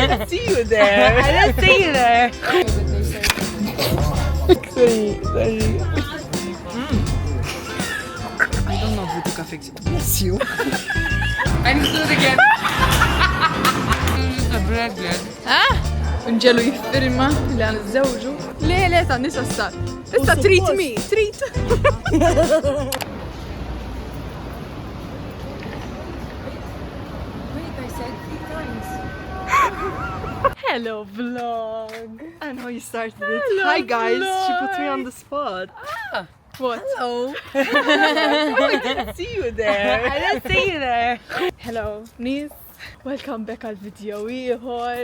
didn't see you there. I didn't see you there. Sorry. I don't know who took a fix. Bless you. I need to do it again. نجلو يفرما اللي نتزوجوا ليه تاني issa treat me treat. Hello vlog. I know you started it. Hello, Hi guys. vlog. She put me on the spot. What? Hello. I didn't see you there. I didn't see you there. Hello nies. Welcome back għal video ieħor.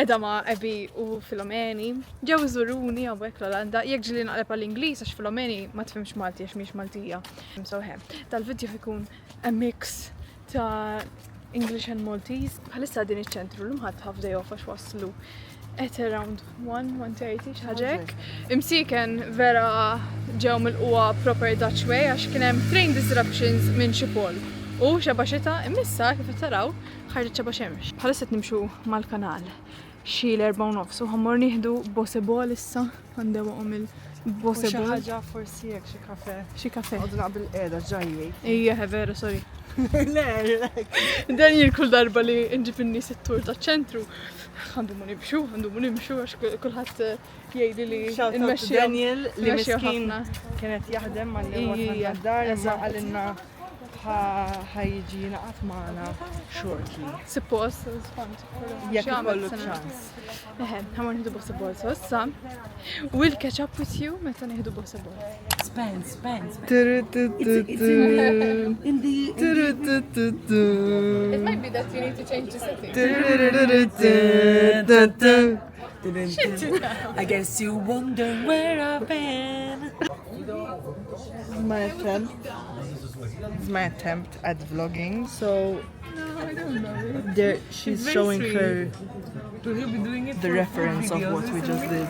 Edha ma' Abby u Filomeni. Ġew iżuruni hawnhekk l-Olanda. Jekk ġili naqleb għall-Ingliż għax Filomeni ma tfhimx Malti għax mhix Maltija. So tal-video ikun a mix ta' English and Maltese. Bħalissa din iċ-ċentru l-imħadd half day off għax waslu at around 1:30 x'ħaġek. Imsiken vera ġew milquha proper Dutch way għax kien hemm train disruptions minn Xipol. U xeba xita imissa kif taraw ħarġet xeba xemx. Bħalissa nimxu mal-kanal xi l-4:30 u ħammur nieħdu Bossebol issa għandewhom il-Bossebol. Xi ħaġa forsi hekk xi kafe. Xi kafe. Għodna qabel qiegħda ġajjej. Ija vera sorry. Le, Dan jien kull darba li nġib in-nies it-tur taċ-ċentru għandumu nimxu għax kulħadd jgħidi li nmexxi Daniel li nmexxi miskin ħafna. kienet jaħdem mal-li Ija, għad-dar imma eżatt. għalinna ħajġi naqat magħna shortly. Suppost, Jekk ikollu ċans. Ħamur nieħdu Bossebol so issa. We'll catch up with you meta nieħdu Bossebol. Spence. In the It might be that you need to change the settings. I guess you wonder where I've been. It's my attempt at vlogging. So I don't know. there she's showing her Will you be doing it the reference of what we just did.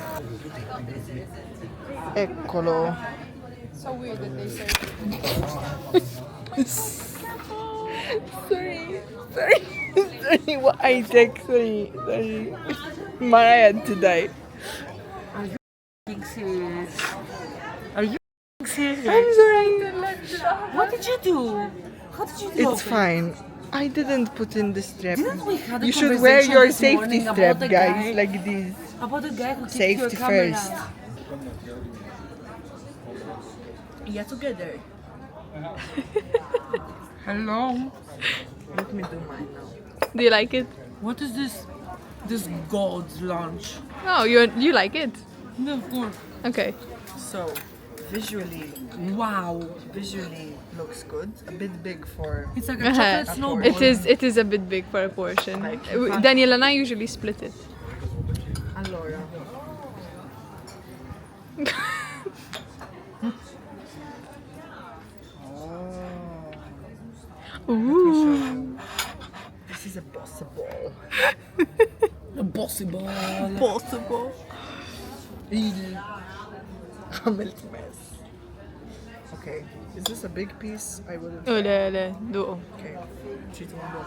Eccolo. So weird that they say. Sorry. Sorry, what I take. Sorry. My head today. being serious? Are you being serious? I'm sorry. What did you do? How did you do It's fine. I didn't put in the strap. Didn't we have a You should wear conversation your this safety morning strap, about the guys, guy- like this. About the guy who took Safety your camera. first. Yeah, together. Hello. Let me do mine now. Do you like it? What is this? This God's lunch? Oh, you like it? No, of course. Okay. So, visually looks good. A bit big for. It's like a chocolate snowball. It is a bit big for a portion. Like, Daniel and I usually split it. Allora. Ooh. This is a possible. Impossible. Possible. عملت mess. Okay, is this a big piece? I wouldn't. Oh لا دوقه. Okay, 3, 2, 1, go.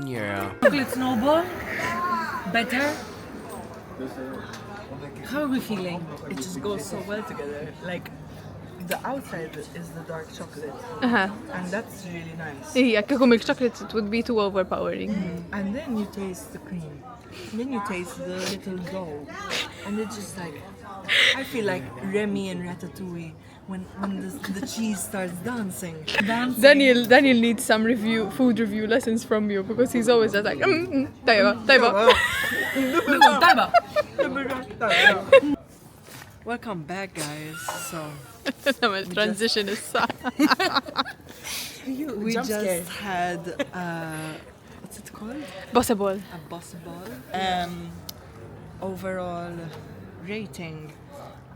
Yeah. Chocolate snowball? Better? How are we feeling? It just goes so well together. Like, the outside is the dark chocolate, and that's really nice. Yeah, كيكو milk chocolate it would be too overpowering. And then you taste the cream. And then you taste the little dough. And it's just like, I feel like Remy and Ratatouille when the cheese starts dancing. Daniel needs some food review lessons from you because he's always just like طيبة. Welcome back, guys. So نعمل transition issa. we just had what's it called? Bossebol. A Bossebol. Overall rating,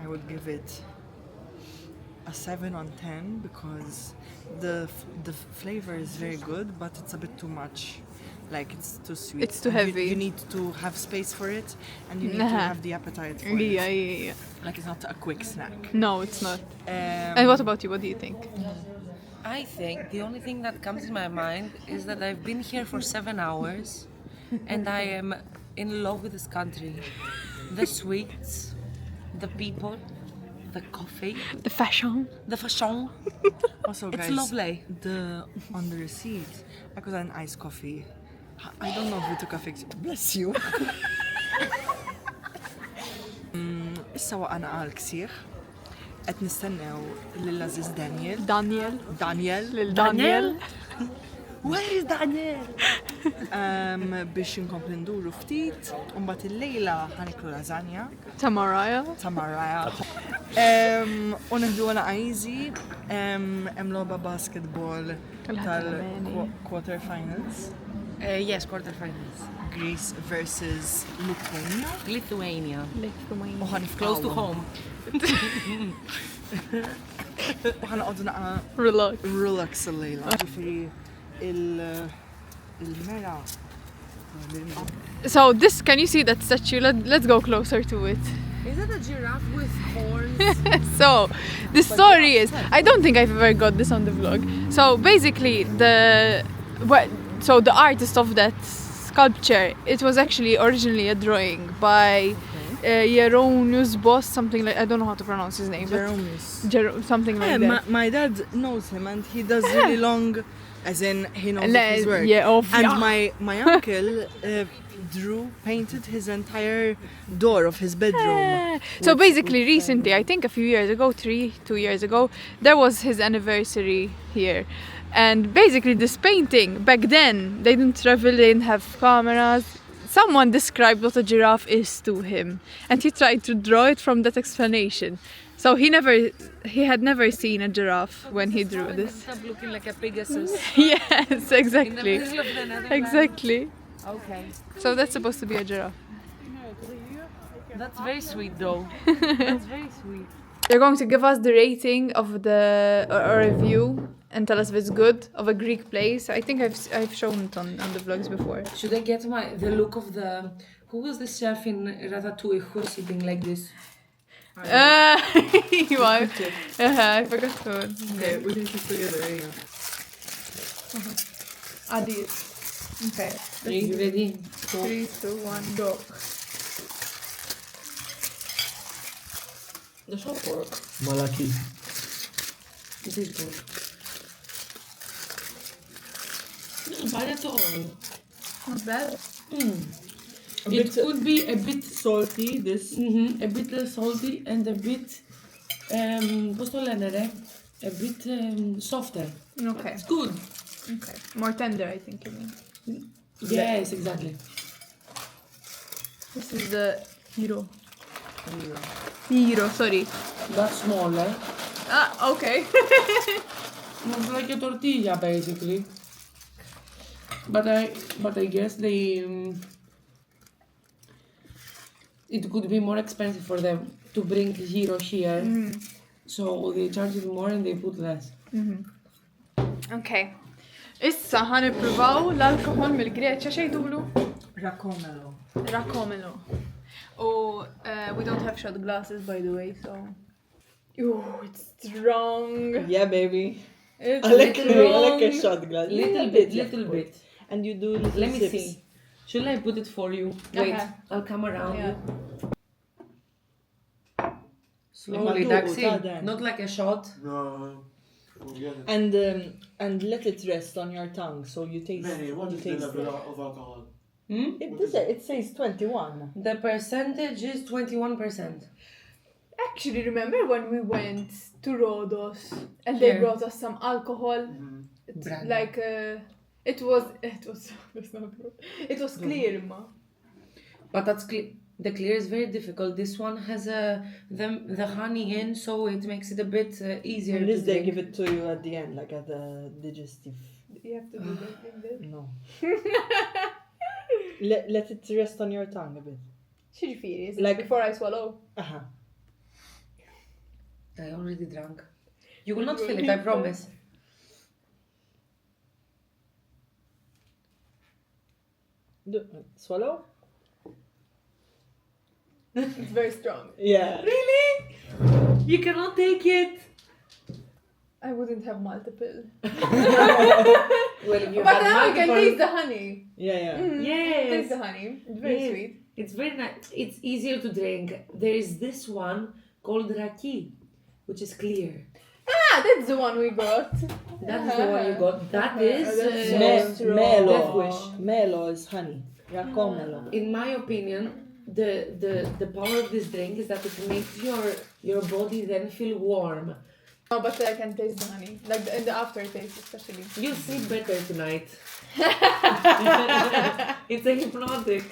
I would give it a 7 on 10 because the flavor is very good, but it's a bit too much Like it's too sweet. It's too And heavy. You need to have space for it, and you need to have the appetite for Yeah, it. yeah. Like it's not a quick snack. No, it's not. And what about you? What do you think? I think the only thing that comes in my mind is that I've been here for 7 hours and I am in love with this country. The sweets, the people, the coffee, The fashion. the fashion. Also, guys, It's lovely. On the receipt, I got an iced coffee. I don't know if we took a picture. Bless you. Issa waqana għal ksieħ. Qed nistennew lill-Aziz Daniel. Daniel. Lil Daniel. Where is Daniel? Biex inkompli nduru ftit, u mbagħad illejla ħaniklu lasagna Tamaraya. ta' Mariah. U neħdu għana easy, hemm logħba basketball tal-quarter finals. Yes, quarterfinals. Greece versus Lithuania. Lithuania. U ħanifqawhom. Close to home. U ħanqogħdu naqa' Relax. illejla. Ġifieri il-mera. So this, can you see that statue? Let's go closer to it. Is that a giraffe with horns? So the story is, I don't think I've ever got this on the vlog. So basically the artist of that sculpture, it was actually originally a drawing by Jeronius Boss, something like, I don't know how to pronounce his name, something like that. My dad knows him and he does really long, as in he knows his work. Yeah, And my uncle painted his entire door of his bedroom. So basically recently, I think a few years ago, 2 years ago, there was his anniversary here. And basically this painting, back then, they didn't travel, they didn't have cameras. Someone described what a giraffe is to him. And he tried to draw it from that explanation. So he had never seen a giraffe when he drew this. Ended up looking like a Pegasus. Yes, exactly. In the middle of the Netherlands. Exactly. Okay. So that's supposed to be a giraffe. That's very sweet though. That's very sweet. They're going to give us the rating of a review and tell us if it's good, of a Greek place. I think I've shown it on the vlogs before. Should I get the look of the... Who was the chef in Ratatouille who's sitting like this? You are. I forgot to. Okay, we can keep together, Adi. Okay. Are you ready? 3, 2, 1, go. The shop pork. Malaki. This is good. Not bad at all. Not bad. It could be a bit salty, this. a bit less salty and a bit πώς το λένε ρε? A bit softer. Okay. It's good. Okay. More tender, I think you mean. Yes, exactly. This is the hero. Hero, sorry. That's small, eh? Ah, okay. It's like a tortilla, basically. But I guess it could be more expensive for them to bring hero here. So they charge it more and they put less. Okay. Issa ħanipruvaw l-alkohol mill-Greċja xejdulu? Rakomelo. Oh, we don't have shot glasses, by the way, so... Ooh, it's strong. Yeah, baby. It's I like a shot glass. Little bit. And you do little Let me sips. see. Should I put it for you? Wait, Okay. I'll come around Yeah. you. Slowly, Maduro, Daxi. tada. Not like a shot. No, forget it. And let it rest on your tongue, so you taste. Meni, what you is the taste level it. of alcohol? It says 21. The percentage is 21%. Actually, remember when we went to Rhodos and they Here. brought us some alcohol? It's Brandy. like it was that's not good. It was clear, ma. But that's the clear is very difficult. This one has the honey in, so it makes it a bit easier. And to this they drink. give it to you at the end, like at the digestive. You have to do that like that. No. let it rest on your tongue a bit. X'ġifieri? Is it Like- before I swallow? Uh-huh. I already drank. You will not feel it, I promise. Swallow? It's very strong. Yeah. Really? You cannot take it. I wouldn't have multiple. Well, if you But had now I can multiple- taste the honey. Yeah. Yes. Taste the honey. It's very Yes. sweet. It's very nice. It's easier to drink. There is this one called raki, which is clear. Ah, that's the one we got. That is the one you got. That is That's Melo. Death Wish. Melo is honey. Racomelo. In my opinion, the power of this drink is that it makes your body then feel warm. No, but I can taste the honey. Like in the aftertaste especially. You'll sleep better tonight. It's a hypnotic.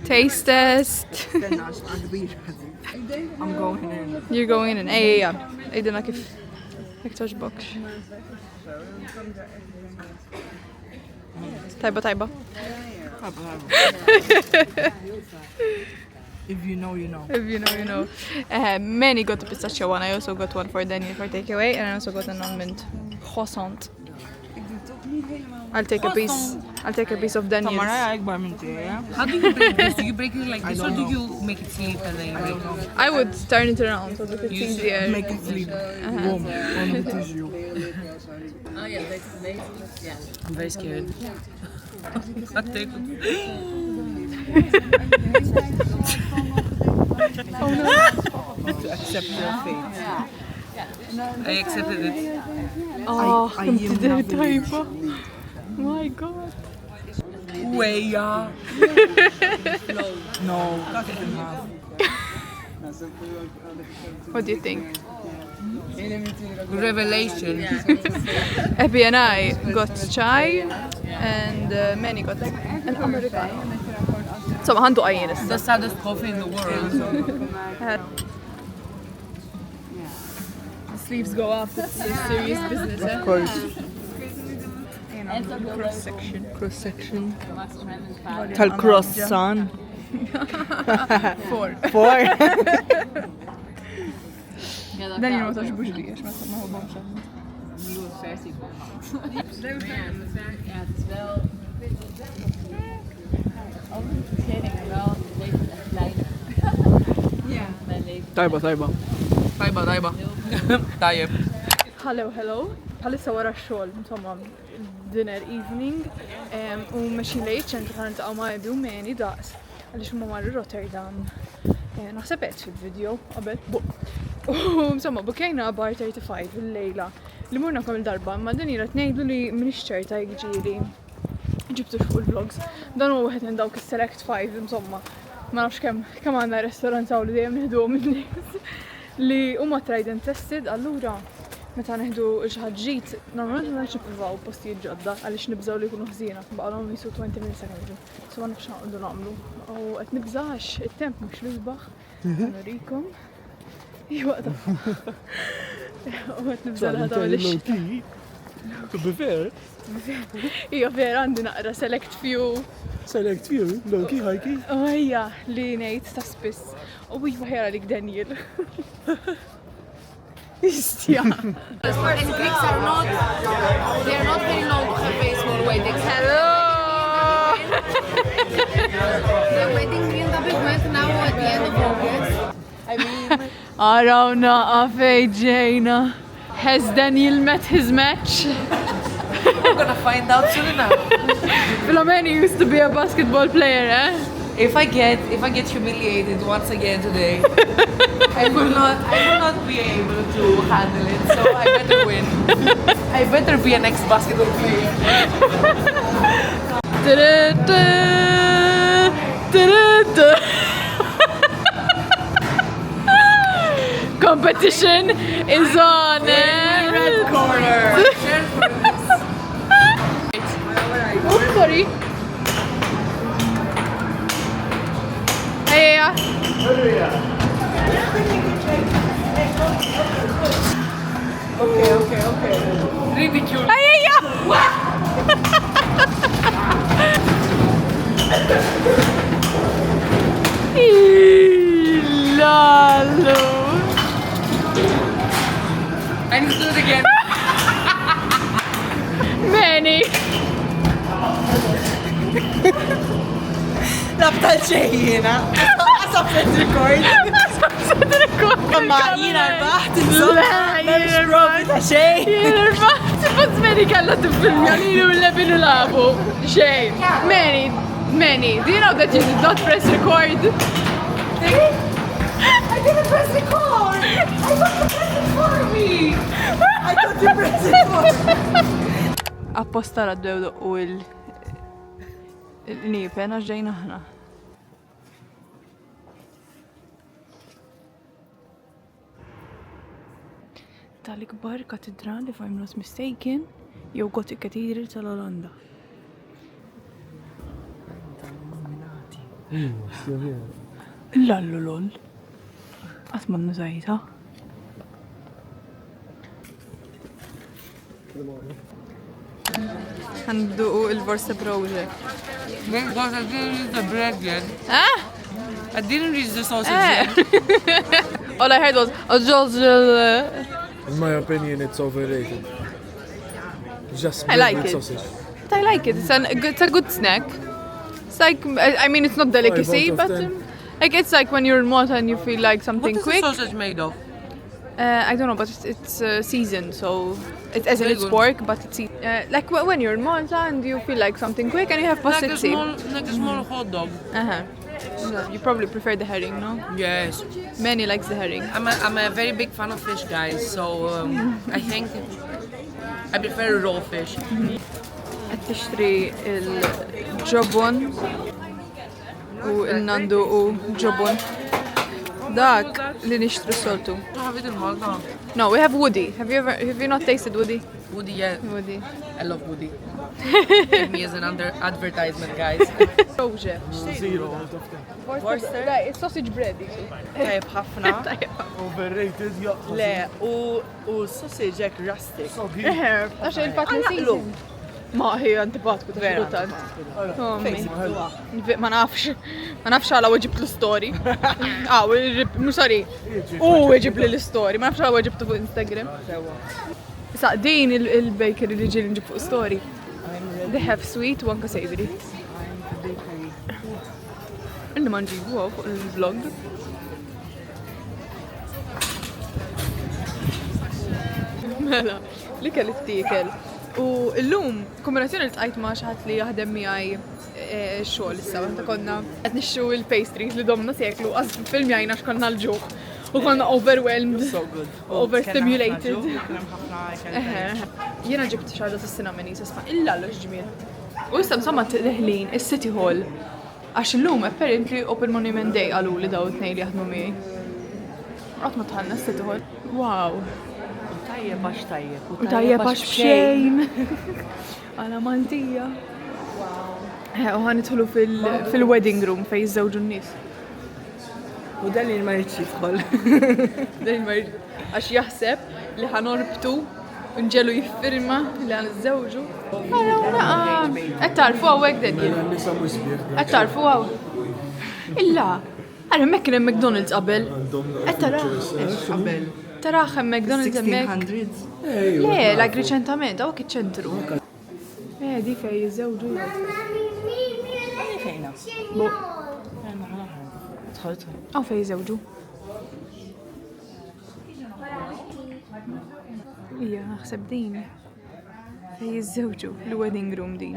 Taste test. I'm going in. You're going in. ايه ايدنا كيف هيك تعجبكش. طيبة. If you know, you know. If you know, you know. Meni got the pistachio one. I also got one for Daniel for takeaway, and I also got an almond croissant. I'll take a piece of Daniel's. Tamara أكبر من كده. How do you break this? Do you break it like this, or don't do know. you make it sleep and then you break it? I would turn it around so that it's You should easier. Make it sleep. Warm. On the tissue. I'm very scared. I'll take it. To accept your fate. I accepted it. Oh, I am not طيبة. My God. Weya. No, cut it in half. What do you think? Revelation. Abby and I got chai, and Meni got an Americano. So عنده قاين The saddest coffee in the world. The sleeves go up. It's serious business. Of course. Cross section. Cross section. Tal-cross son. 4. 4. Daniel ما تعجبوش ريش ما هو بمشى. طيبة. طيبة. طيب. Hello. bħalissa wara x-xogħol, insomma, dinner evening, u mexi lejt ċentru ħan niltaqgħu ma' Abby u Meni daqs għaliex huma marru Rotterdam. Naħseb qed fil-video qabel. U insomma, bukejna bar 35 il-lejla li murna kom il-darba, ma din ira tnejdu li minix ċerta jekk ġieli ġibtu fuq il-vlogs. Dan huwa wieħed minn dawk is-select 5 insomma. Ma nafx kemm għandna restorant hawn li dejjem nieħduhom min-nies li huma tried and tested, allura meta neħdu l-ġħadġit, normalment ma nċippruvaw postijiet ġodda għaliex nibżaw li jkunu ħżiena, baqalhom jisu 20 minutes second. So ma nafx naqdu nagħmlu. U qed nibżax it-temp mhux l-isbaħ. Nurikom. Waqta. U qed nibża ħadha għaliex. To be fair, Ija vera għandi naqra select few. select few, low-key, high-key. U ejja li ngħid ta' spiss. U iva ħjara lik Daniel. Istja. And Greeks are not very known to have very small weddings. Hello! The wedding we end up with now at the end of August. I mean, Arawna għafej ġejna. Has Daniel met his match? We're gonna find out soon enough. Meni used to be a basketball player, eh? If I get humiliated once again today, I will not be able to handle it. So I better win. I better be an ex-basketball player. Competition is on, eh? Red corner. Oops, sorry. Hey, yeah. Okay. Ridicule. Hey, yeah. Lalo. I need to do it again. Meni. Labta ġejjina. Għasab record. Ma jina rbaħt, insomma. Memx provi ta' xej. Jena rbaħt. Sifat Meni kalla t-filmja li l-lebin u xej. Meni, do you know that you did not press record? I didn't press record. I thought you pressed it for me. I thought you pressed it for me. Apposta raddew doqqu il-nipen għaxġejna ħna. Tal-ikbar katedrali, if I'm not mistaken, jew Gothic Cathedral tal-Olanda. Lallu lol. Għatman nużajta. Għanduqu il-Vorsa Project. Because I didn't reach the bread yet. Ah? I didn't reach the sausage yet. All I heard was In my opinion, it's overrated. Just I like with it. sausage. I like it. It's a good snack. It's like, I mean, it's not delicacy, Five out but of 10. like it's like when you're in Malta and you feel like something What is quick. the sausage made of? I don't know, but it's seasoned, so it's as in Very it's good. pork, but it's like when you're in Malta and you feel like something quick and you have Like a pasizzi. small hot dog. You probably prefer the herring, no? Yes. Many likes the herring. I'm a very big fan of fish, guys. So I think I prefer raw fish. Qed tixtri il-ġobon u il-nandu u ġobon. Dak li nixtru soltu. I have it in Malta. No, we have Woody. Have you not tasted Woody? Woody, yeah. Woody. I love Woody. Give me as an advertisement, guys. Roġe. 0 out of 10. Worcester? Daj, sausage bread. Tajb ħafna. Overrated, yeah. Le, u sausage ek rustic. Għax il-fat nisisim. Ma hi antipatku ta' Vera xrutant. antipatku. Ma nafx għala weġib l-story. Sorry. Weġib li l-story. Ma nafx għala weġibtu fuq Instagram. Sa' din il-bakery li ġili nġib fuq story. They have sweet u anka savory. Illi ma nġibu għaw fuq il-vlog. Mela, li kelli t-tikel. U l-lum, kombinazzjoni li t-għajt ma xaħat li jahdem miħaj xogħol issa, ta' konna qed nixxu il-pastries li domna seklu, għaz film jajna x'konna l-ġuq. U konna overwhelmed, overstimulated. Jena ġibt xarda s-cinnamoni, s-sma illa l-ġġmiet. U issa msamma t-leħlin, il-City Hall. Għax l-lum apparently Open Monument Day għalu li daw t-nej li jaħdmu miħi. Għatma tħanna s-City Hall. Wow. Tajjeb għax tajjeb. U tajjeb għax bxejn. Għala mantija. U għanitħulu fil-wedding room fej jizzawġu n-nis. U dan li ma rridx jidħol. Għax jaħseb li ħanorbtu nġelu jiffirma li għan iż-żewġu. Għed tarfu għawek Daniel. Nisa musbir. Għed tarfu għaw. Illa, għal mek kien McDonald's qabel. Għed tara. Qabel. Taraħ McDonald's emmek. 1600s. Le, like reċentament, għawek iċ-ċentru. Di fej jizzewġu. Fejna. Tħoltu. Għaw fej jizzewġu. Ija, naħseb din. Fej jizzewġu, l-wedding room din.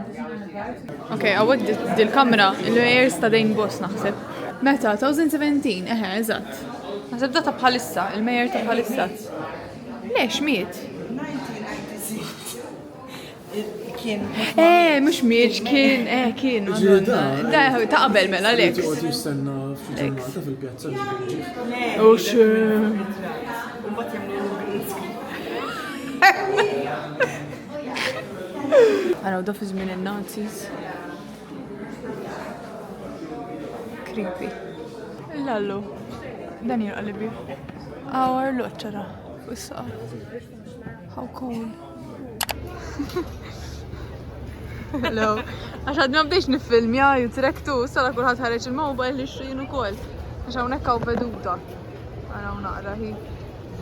Ok, għawek dil-kamera, il-mejers ta' dejn boss naħseb. Meta, 2017, eżatt. Naħseb data bħalissa, il-mejer ta' bħalissa. Lex, miet? 1996. Kien. Mux miet, kien. Da, ta' qabel mela, Lex. Għod jistenna fil-ġurnata fil-pjazza ġiġi. Ux. Għaraw da fi żmien il-Nazis. Creepy. Lallu. Dan jirqalbi. Our loċċara. Wissa. How cool. Hello. Għax għadna bdejx nifilmja, jutrektu, sala kulħadd ħareġ il-mobile li xrin ukoll. Għax hawnhekk hawn veduta. Għaraw naqra hi.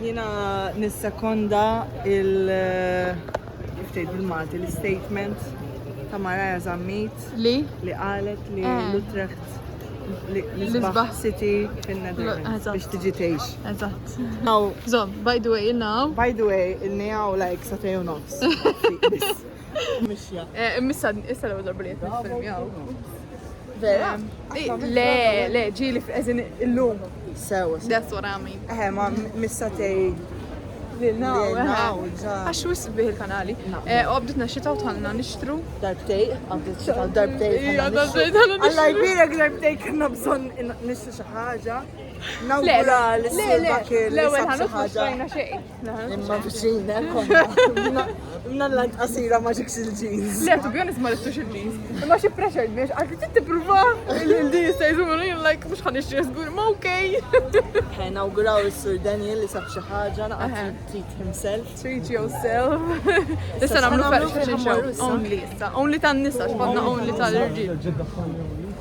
Jiena nissekonda il-ftejt bil-Malti, l-statement ta' Maraja Zammit Li? li qalet li l-Utrecht l-isbaħ city fin-Netherlands Eżatt. biex tiġi tgħix. Eżatt. Now, Zom, by the way, now. by the way, il-nijaw like satej u nofs. Mixja. Missa, issa l-ewwel darba li qed nifilm jaw. Vera? Le, ġieli f'eżin illum. Sewa. That's what I mean. Ma mis-satej Now, ġa. Għax wis bih il-kanali. U għabditna xita u tħallna nixtru. Darbtej, għabdet xita darbtej. Ija, darbtej tħallna nixtru. Alla jbirek darbtej kanna bżon nixtru xaħġa. Nawgura l-silba kien l-ewel xaħġa. ħanut xtrajna xej. Imma bġina, konna. Imna l-qasira ma ġekx il-jeans. Le, to be honest, ma l-istux il-jeans. Imma xie pressure biex, għalki titti prova il-jeans ta' jizumunu, like, mux ħan ixtri zgur, ma okej. Nawguraw il-sur Daniel li sab xaħġa, naqat treat himself. Treat yourself. Issa namlu fashion show. Only issa. Only ta' nisa, xfadna only ta' l-irġil.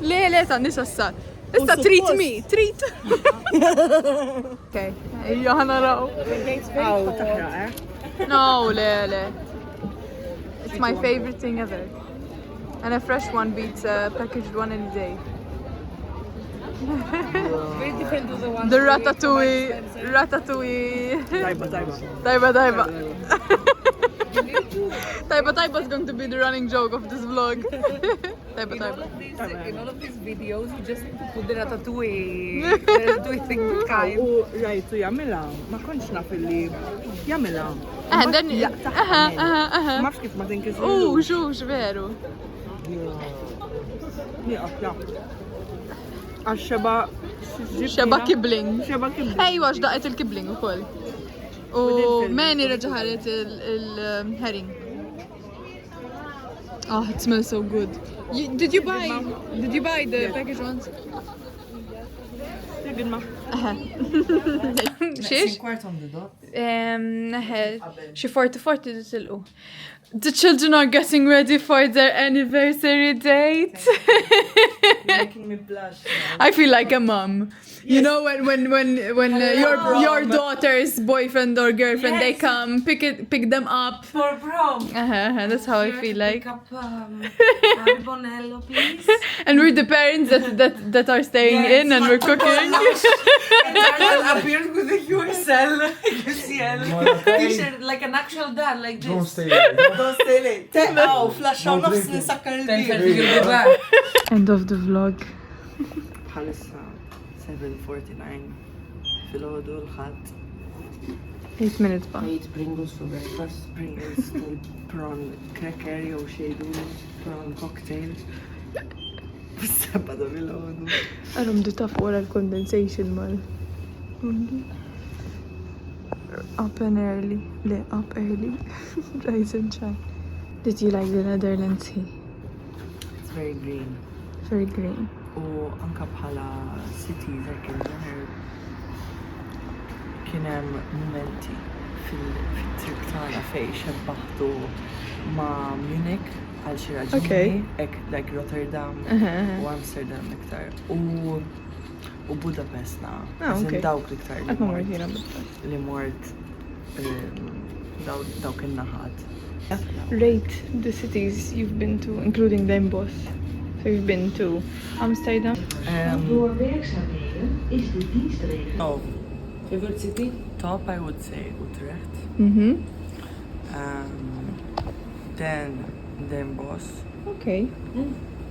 Le, ta' nisa issa. Issa treat me, treat. Okay, ija ħanaraw. Aw, taħra, No, le. It's my favorite thing ever. And a fresh one beats a packaged one any day. Very different to the one. The ratatouille. Taiba. Taiba is going to be the running joke of this vlog. Taiba. In all of these videos, you just need to put the ratatouille thing behind. U rajtu jamila, ma konċ naf li jamila. And then, Mafx kif ma tinkis. Xux, veru. Għax-xeba. Xeba kibling. Xeba kibling. Ejwa, xdaqet il-kibling u koll. U Meni reġaħaret il-herring. Oh, it smells so good. Did you buy the package ones? Xiex? Kwart on the dot. Xie 40 ditilqu. The children are getting ready for their anniversary date. Making me blush. I feel like a mom. You know when your daughter's boyfriend or girlfriend they come pick them up. For prom. That's how I feel like. Pick up Bonello, please. And we're the parents that are staying in and we're cooking. And Daniel appears with a USL t-shirt, like an actual dad, like this. Don't stay there. Don't stay late. Teqaw, flashaw nofs nisakkar il-bir. End of the vlog. Bħalissa 7:49 fil-ħodu l-ħadd. 8 minutes ba. I eat Pringles for breakfast. Pringles prawn cracker jew xejdu prawn cocktail. Bis-seba da fil-ħodu. Għarum di taf wara l-condensation mal. Up early. Rise and shine. Did you like the Netherlands Sea? It's very green. Very green. U anka bħala cities hekk il-ġener kien hemm momenti fil-trip tagħna fejn xebbaħtu ma' Munich għal xi raġuni, hekk like Rotterdam u Amsterdam iktar. U Budapest na. Dawk l-iktar li mort dawk in-naħat. Rate the cities you've been to, including Den Bosch. So you've been to Amsterdam. Door werkzaamheden is de dienstregeling. Oh, Favorite city? top I would say Utrecht. Then Den Bosch. Okay.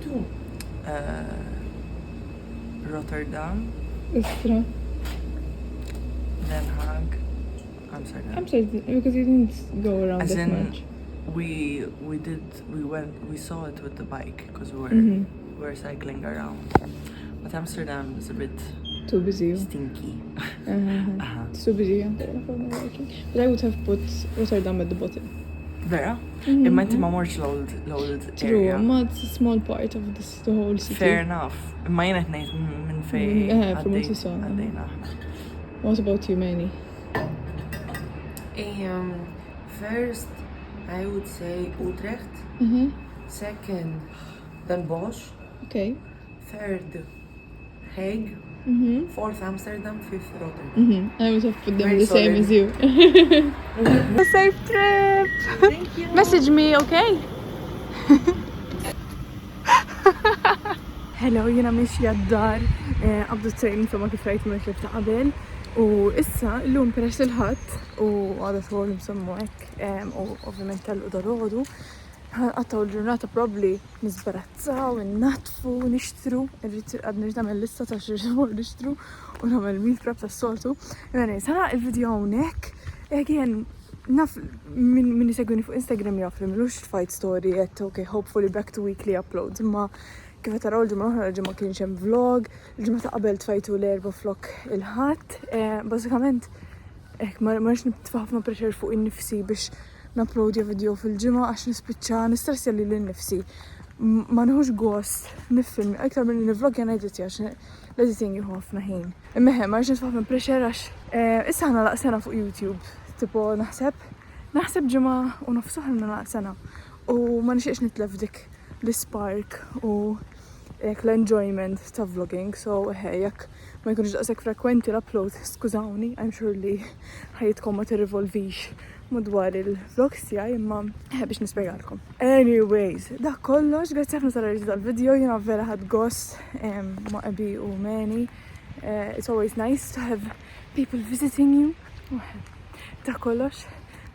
Two. Rotterdam. Istra. Den Haag. Amsterdam. Amsterdam, because you didn't go around As that in, much. we saw it with the bike because we were cycling around. But Amsterdam is a bit Too busy. stinky. It's too busy. But I would have put Rotterdam at the bottom. Vera? Imma inti ma morx l-old True, area. but it's a small part of the whole city. Fair enough. Imma jena t-nejt minn fej from what you saw. għaddejna. What about you, Meni? First, I would say Utrecht. Second, Den Bosch. Okay. Third, Hague. Fourth, Amsterdam. Fifth, Rotterdam. I would have put them Very the same solid. as you. A safe trip! Thank you. Message me, okay? Hello, jena mixja d-dar, għabdu t-trejn insomma kif rajt minn klib ta' qabel. U issa, l-lum peress il-ħat, u għada t-għol msommu ek, u ovvijament tal-u dal-għodu, għattaw l-ġurnata probabli nizbarazzaw, natfu, nishtru, għad nġdam l-lista ta' xirġamur nishtru, u namel meal prep ta' s-soltu. Għani, sana il-video għonek, għien, naf min jisegwini fuq Instagram jaf li mlux fight story yet, ok, hopefully back to weekly uploads, imma kif taraw l-ġimgħa l-oħra l-ġimgħa kienx hemm vlog, il-ġimgħa ta' qabel tfajtu l-erba' vlog il-ħadd. Bażikament hekk ma rridx nitfa' ħafna pressure fuq innifsi biex naploadja video fil-ġimgħa għax nispiċċa nistressja lil innifsi. Ma nħux gost niffilmi iktar minn nivlog jana editja għax l-editing jieħu ħafna ħin. Imma ma rridx nitfa' ħafna pressure għax issa ħana laqsena fuq YouTube. Tipo naħseb ġimgħa u nofsu ħalna laqsena. U ma nixtieqx nitlef dik l-spark u l-enjoyment ta' vlogging, so jekk ma jkunx daqshekk frekwenti l-upload, skużawni, I'm sure li ħajitkom ma tirrivolvix madwar il-vlogs tiegħi imma biex nispjegalkom. Anyways, dak kollox, grazzi ħafna tal-għarġi tal-video, jiena vera ħadd gost ma' Abby u Meni. It's always nice to have people visiting you. Dak kollox,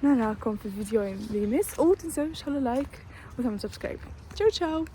narakom fil-video li jmiss u tinsewx ħallu like u tagħmlu subscribe. Ciao ciao!